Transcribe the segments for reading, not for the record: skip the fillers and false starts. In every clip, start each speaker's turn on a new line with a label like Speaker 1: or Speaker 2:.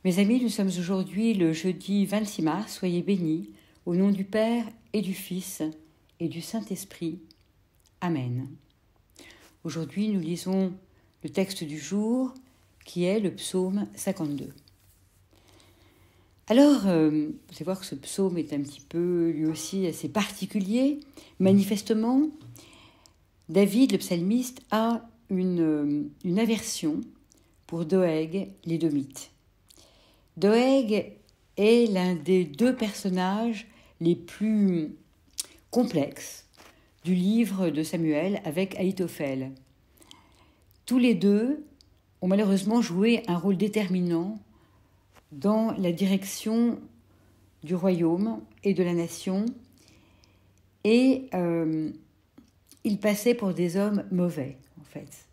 Speaker 1: Mes amis, nous sommes aujourd'hui le jeudi 26 mars, soyez bénis, au nom du Père et du Fils et du Saint-Esprit. Amen. Aujourd'hui, nous lisons le texte du jour qui est le psaume 52. Alors, vous allez voir que ce psaume est un petit peu, lui aussi, assez particulier. Manifestement, David, le psalmiste, a une aversion pour Doeg, l'édomite. Doeg est l'un des deux personnages les plus complexes du livre de Samuel avec Ahitophel. Tous les deux ont malheureusement joué un rôle déterminant dans la direction du royaume et de la nation, et ils passaient pour des hommes mauvais, en fait.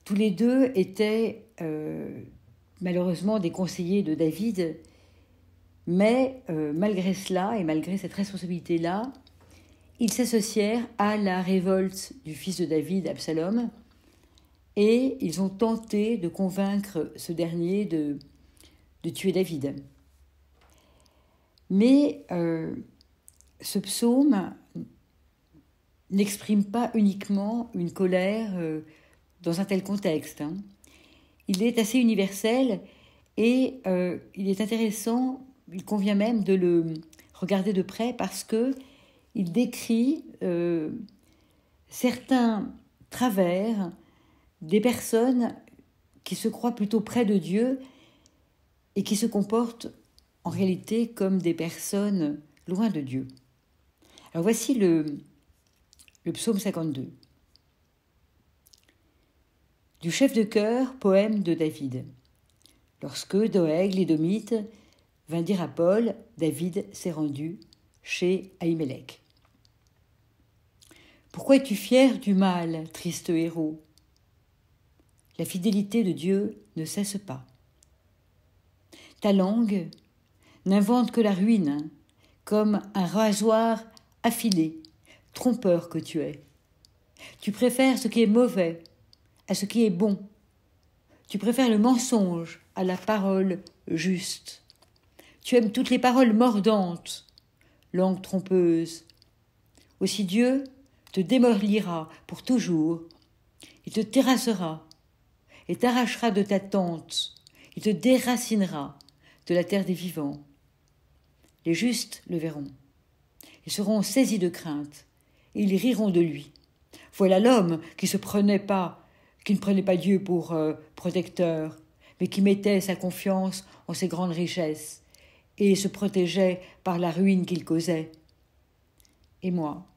Speaker 1: Tous les deux étaient malheureusement des conseillers de David, mais malgré cela et malgré cette responsabilité-là, ils s'associèrent à la révolte du fils de David, Absalom, et ils ont tenté de convaincre ce dernier de tuer David. Mais ce psaume n'exprime pas uniquement une colère dans un tel contexte. Il est assez universel et il est intéressant, il convient même de le regarder de près parce qu'il décrit certains travers des personnes qui se croient plutôt près de Dieu et qui se comportent en réalité comme des personnes loin de Dieu. Alors voici le psaume 52. Du chef de chœur, poème de David. Lorsque Doeg, l'édomite, vint dire à Paul, David s'est rendu chez Ahimelech. Pourquoi es-tu fier du mal, triste héros ? La fidélité de Dieu ne cesse pas. Ta langue n'invente que la ruine, comme un rasoir affilé, trompeur que tu es. Tu préfères ce qui est mauvais à ce qui est bon. Tu préfères le mensonge à la parole juste. Tu aimes toutes les paroles mordantes, langue trompeuse. Aussi Dieu te démolira pour toujours. Il te terrassera et t'arrachera de ta tente. Il te déracinera de la terre des vivants. Les justes le verront. Ils seront saisis de crainte et ils riront de lui. Voilà l'homme qui ne prenait pas Dieu pour protecteur, mais qui mettait sa confiance en ses grandes richesses et se protégeait par la ruine qu'il causait. Et moi,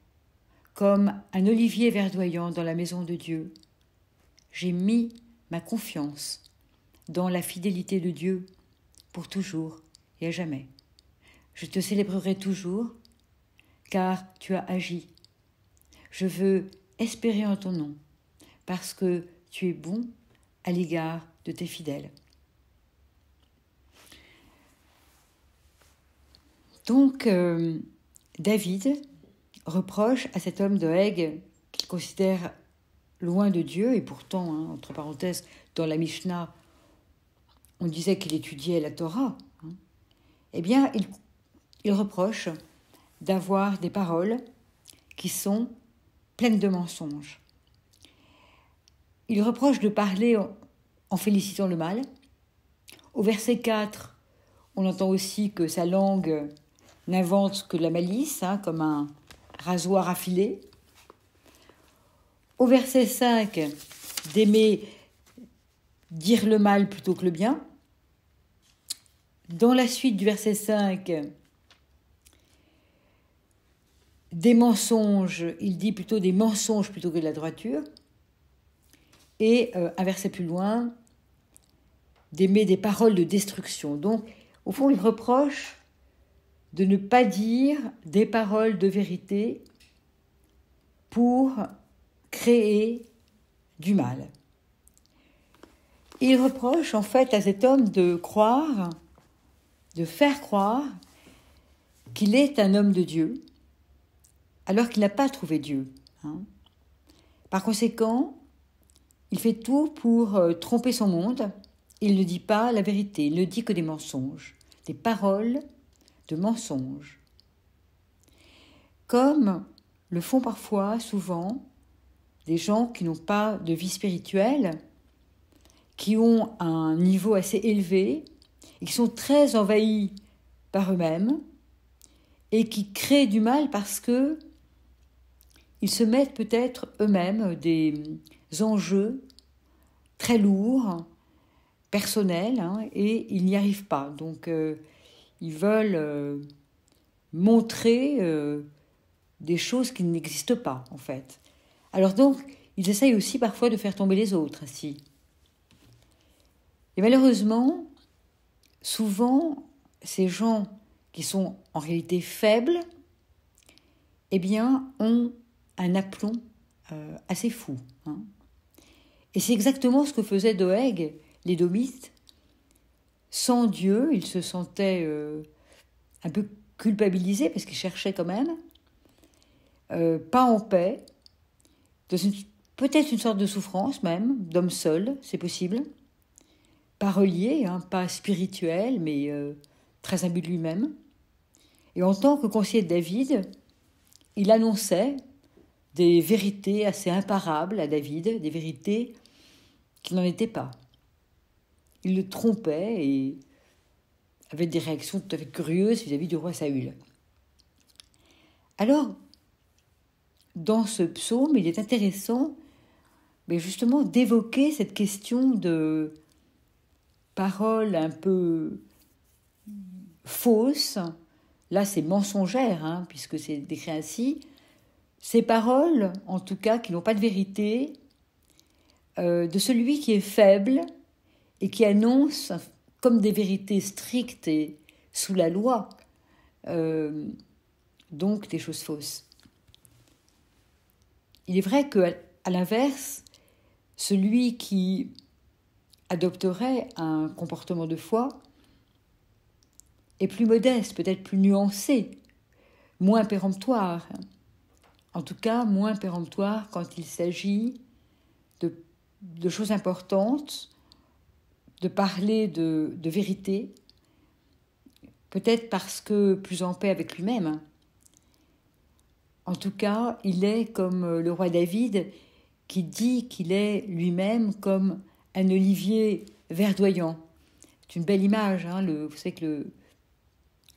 Speaker 1: comme un olivier verdoyant dans la maison de Dieu, j'ai mis ma confiance dans la fidélité de Dieu pour toujours et à jamais. Je te célébrerai toujours, car tu as agi. Je veux espérer en ton nom, parce que tu es bon à l'égard de tes fidèles. Donc, David reproche à cet homme Doeg, qu'il considère loin de Dieu, et pourtant, entre parenthèses, dans la Mishnah, on disait qu'il étudiait la Torah. Eh bien, il reproche d'avoir des paroles qui sont pleines de mensonges. Il reproche de parler en félicitant le mal. Au verset 4, on entend aussi que sa langue n'invente que de la malice, comme un rasoir affilé. Au verset 5, d'aimer dire le mal plutôt que le bien. Dans la suite du verset 5, des mensonges, il dit plutôt des mensonges plutôt que de la droiture. Et un verset plus loin, d'aimer des paroles de destruction. Donc, au fond, il reproche de ne pas dire des paroles de vérité pour créer du mal. Il reproche en fait à cet homme de faire croire qu'il est un homme de Dieu, alors qu'il n'a pas trouvé Dieu. Par conséquent, il fait tout pour tromper son monde il ne dit pas la vérité, il ne dit que des mensonges, des paroles de mensonges. Comme le font parfois, souvent, des gens qui n'ont pas de vie spirituelle, qui ont un niveau assez élevé et qui sont très envahis par eux-mêmes et qui créent du mal parce que ils se mettent peut-être eux-mêmes des enjeux très lourds, personnels, et ils n'y arrivent pas. Donc, ils veulent montrer des choses qui n'existent pas, en fait. Alors donc, ils essayent aussi parfois de faire tomber les autres, ainsi. Et malheureusement, souvent, ces gens qui sont en réalité faibles, eh bien, ont un aplomb assez fou. Et c'est exactement ce que faisait Doeg, l'édomite. Sans Dieu, il se sentait un peu culpabilisé, parce qu'il cherchait quand même, pas en paix, peut-être une sorte de souffrance même, d'homme seul, c'est possible, pas relié, pas spirituel, mais très imbu de lui-même. Et en tant que conseiller de David, il annonçait des vérités assez imparables à David, des vérités qui n'en étaient pas. Il le trompait et avait des réactions tout à fait curieuses vis-à-vis du roi Saül. Alors, dans ce psaume, il est intéressant justement d'évoquer cette question de paroles un peu fausses. Là, c'est mensongère, puisque c'est décrit ainsi. Ces paroles, en tout cas, qui n'ont pas de vérité, de celui qui est faible et qui annonce comme des vérités strictes et sous la loi, donc des choses fausses. Il est vrai qu'à l'inverse, celui qui adopterait un comportement de foi est plus modeste, peut-être plus nuancé, moins péremptoire. En tout cas, moins péremptoire quand il s'agit de choses importantes, de parler de vérité, peut-être parce que plus en paix avec lui-même. En tout cas, il est comme le roi David qui dit qu'il est lui-même comme un olivier verdoyant. C'est une belle image, vous savez que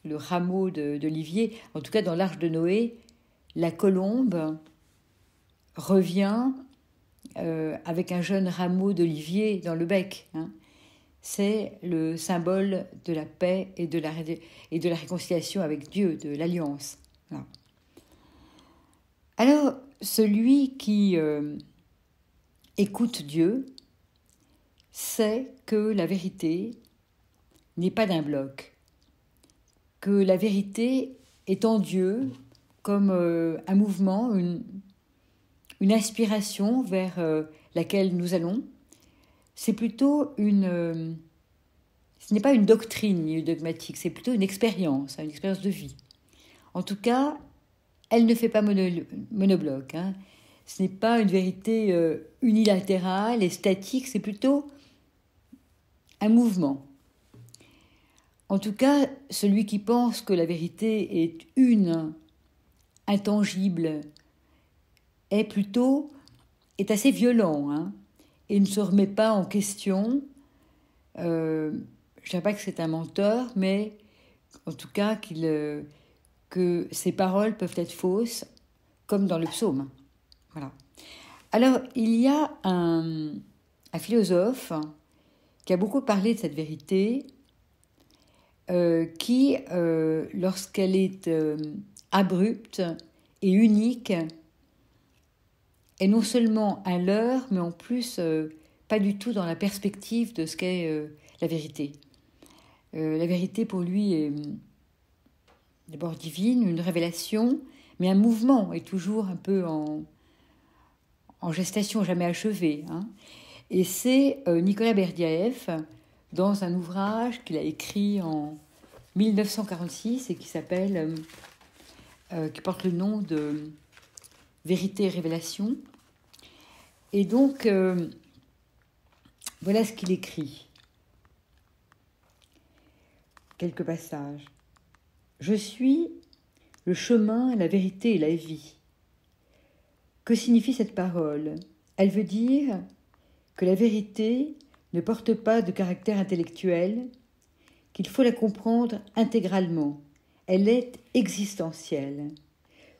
Speaker 1: le rameau d'olivier, en tout cas dans l'Arche de Noé, la colombe revient avec un jeune rameau d'olivier dans le bec. C'est le symbole de la paix et de la réconciliation avec Dieu, de l'alliance. Voilà. Alors, celui qui écoute Dieu sait que la vérité n'est pas d'un bloc, que la vérité est en Dieu comme un mouvement, une inspiration vers laquelle nous allons. C'est plutôt ce n'est pas une doctrine dogmatique, c'est plutôt une expérience de vie. En tout cas, elle ne fait pas monobloc. Ce n'est pas une vérité unilatérale et statique, c'est plutôt un mouvement. En tout cas, celui qui pense que la vérité est une, intangible, est assez violent, et ne se remet pas en question. Je ne dirais pas que c'est un menteur, mais en tout cas que ses paroles peuvent être fausses, comme dans le psaume. Voilà. Alors, il y a un philosophe qui a beaucoup parlé de cette vérité, qui, lorsqu'elle est abrupte et unique, est non seulement un leurre, mais en plus pas du tout dans la perspective de ce qu'est la vérité. La vérité pour lui est d'abord divine, une révélation, mais un mouvement est toujours un peu en gestation, jamais achevé. Et c'est Nicolas Berdyaev, dans un ouvrage qu'il a écrit en 1946 et qui s'appelle, qui porte le nom de Vérité et Révélation. Et donc, voilà ce qu'il écrit. quelques passages. « Je suis le chemin, la vérité et la vie. » Que signifie cette parole ? Elle veut dire que la vérité ne porte pas de caractère intellectuel, qu'il faut la comprendre intégralement. Elle est existentielle.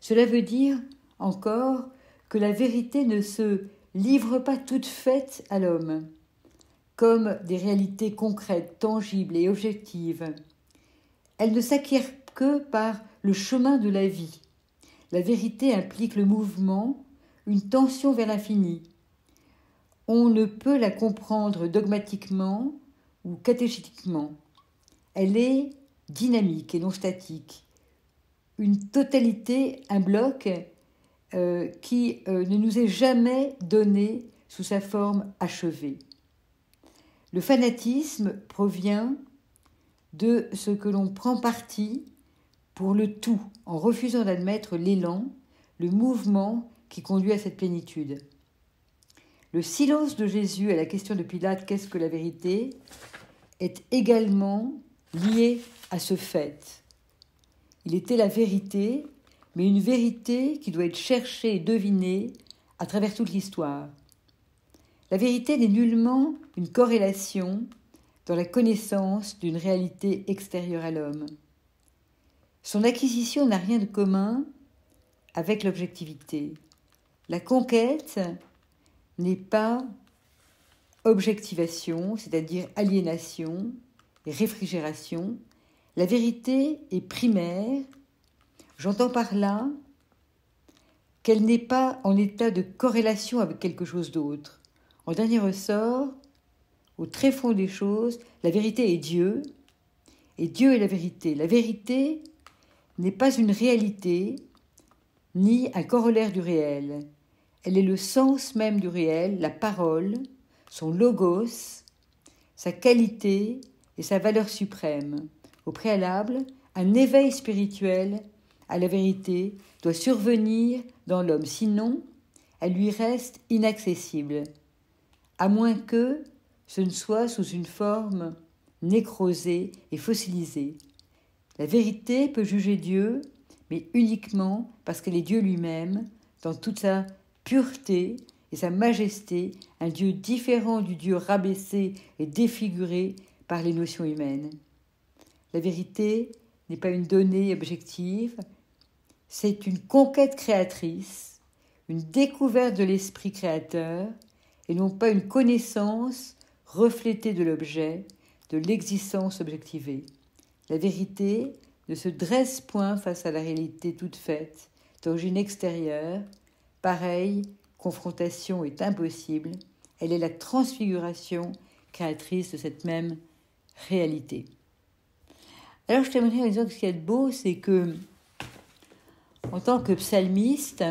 Speaker 1: Cela veut dire encore que la vérité ne se livre pas toute faite à l'homme, comme des réalités concrètes, tangibles et objectives. Elle ne s'acquiert que par le chemin de la vie. La vérité implique le mouvement, une tension vers l'infini. On ne peut la comprendre dogmatiquement ou catéchétiquement. Elle est dynamique et non statique. Une totalité, un bloc qui ne nous est jamais donné sous sa forme achevée. Le fanatisme provient de ce que l'on prend parti pour le tout, en refusant d'admettre l'élan, le mouvement qui conduit à cette plénitude. Le silence de Jésus à la question de Pilate « Qu'est-ce que la vérité ?» est également lié à ce fait. Il était la vérité, mais une vérité qui doit être cherchée et devinée à travers toute l'histoire. La vérité n'est nullement une corrélation dans la connaissance d'une réalité extérieure à l'homme. Son acquisition n'a rien de commun avec l'objectivité. La conquête n'est pas objectivation, c'est-à-dire aliénation et réfrigération. La vérité est primaire. J'entends par là qu'elle n'est pas en état de corrélation avec quelque chose d'autre. En dernier ressort, au très fond des choses, la vérité est Dieu, et Dieu est la vérité. La vérité n'est pas une réalité, ni un corollaire du réel. Elle est le sens même du réel, la parole, son logos, sa qualité et sa valeur suprême. Au préalable, un éveil spirituel à la vérité doit survenir dans l'homme, sinon elle lui reste inaccessible, à moins que ce ne soit sous une forme nécrosée et fossilisée. La vérité peut juger Dieu, mais uniquement parce qu'elle est Dieu lui-même, dans toute sa pureté et sa majesté, un Dieu différent du Dieu rabaissé et défiguré par les notions humaines. La vérité n'est pas une donnée objective, c'est une conquête créatrice, une découverte de l'esprit créateur, et non pas une connaissance reflétée de l'objet, de l'existence objectivée. La vérité ne se dresse point face à la réalité toute faite, d'origine extérieure. Pareille confrontation est impossible. Elle est la transfiguration créatrice de cette même réalité. Alors je terminerai en disant que ce qui est beau, c'est que, en tant que psalmiste,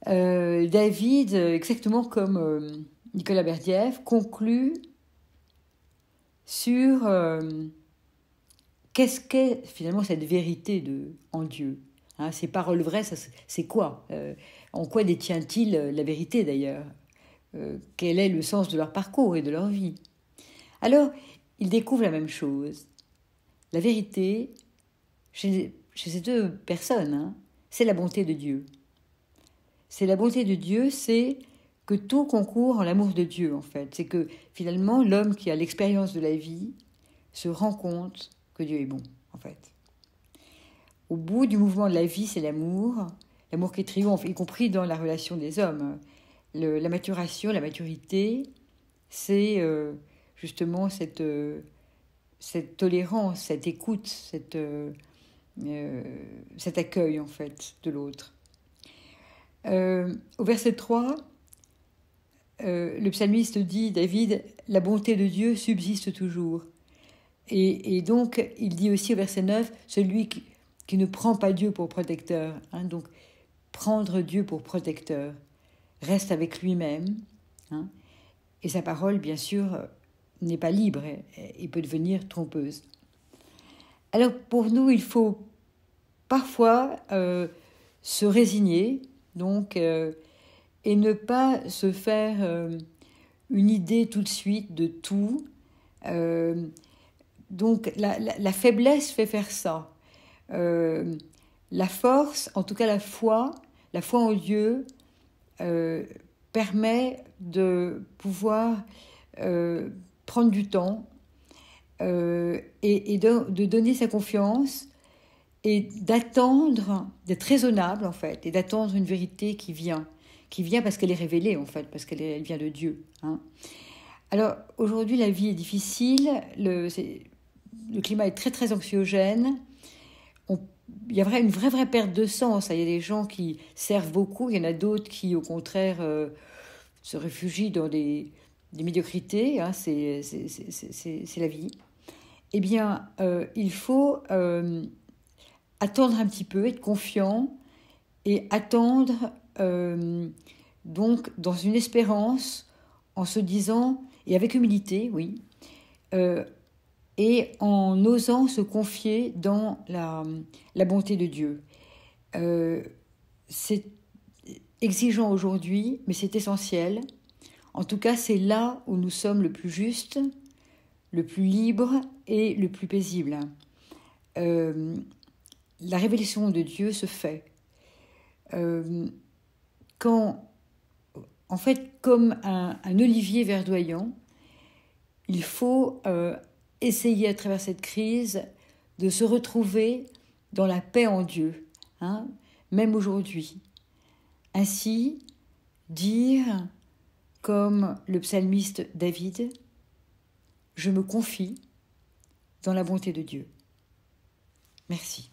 Speaker 1: David, exactement comme Nicolas Berdyaev, conclut sur qu'est-ce qu'est finalement cette vérité en Dieu. Ces paroles vraies, c'est quoi en quoi détient-il la vérité d'ailleurs quel est le sens de leur parcours et de leur vie? Alors, il découvre la même chose. La vérité, chez ces deux personnes, c'est la bonté de Dieu. C'est la bonté de Dieu, c'est que tout concourt en l'amour de Dieu, en fait. C'est que, finalement, l'homme qui a l'expérience de la vie se rend compte que Dieu est bon, en fait. Au bout du mouvement de la vie, c'est l'amour qui triomphe, y compris dans la relation des hommes. La maturation, la maturité, c'est justement cette tolérance, cette écoute, cet accueil, en fait, de l'autre. Au verset 3, le psalmiste dit, David, « La bonté de Dieu subsiste toujours ». Et donc, il dit aussi au verset 9, « Celui qui ne prend pas Dieu pour protecteur ». Donc, prendre Dieu pour protecteur, reste avec lui-même. Et sa parole, bien sûr, n'est pas libre et peut devenir trompeuse. Alors, pour nous, il faut parfois se résigner, donc, et ne pas se faire une idée tout de suite de tout, Donc la faiblesse fait faire ça. La force, en tout cas la foi en Dieu, permet de pouvoir prendre du temps et de donner sa confiance et d'attendre, d'être raisonnable en fait, et d'attendre une vérité qui vient parce qu'elle est révélée en fait, parce qu'elle vient de Dieu. Hein. Alors aujourd'hui la vie est difficile, le climat est très très anxiogène, il y a une vraie perte de sens. Il y a des gens qui servent beaucoup, il y en a d'autres qui au contraire se réfugient dans des médiocrités, hein, c'est la vie. Eh bien, il faut attendre un petit peu, être confiant et attendre donc dans une espérance en se disant, et avec humilité, oui, et en osant se confier dans la bonté de Dieu. C'est exigeant aujourd'hui, mais c'est essentiel. En tout cas, c'est là où nous sommes le plus justes, le plus libres et le plus paisibles. La révélation de Dieu se fait. Quand, en fait, comme un olivier verdoyant, il faut essayer à travers cette crise de se retrouver dans la paix en Dieu, hein, même aujourd'hui. Ainsi, dire, comme le psalmiste David, « Je me confie dans la bonté de Dieu ». Merci.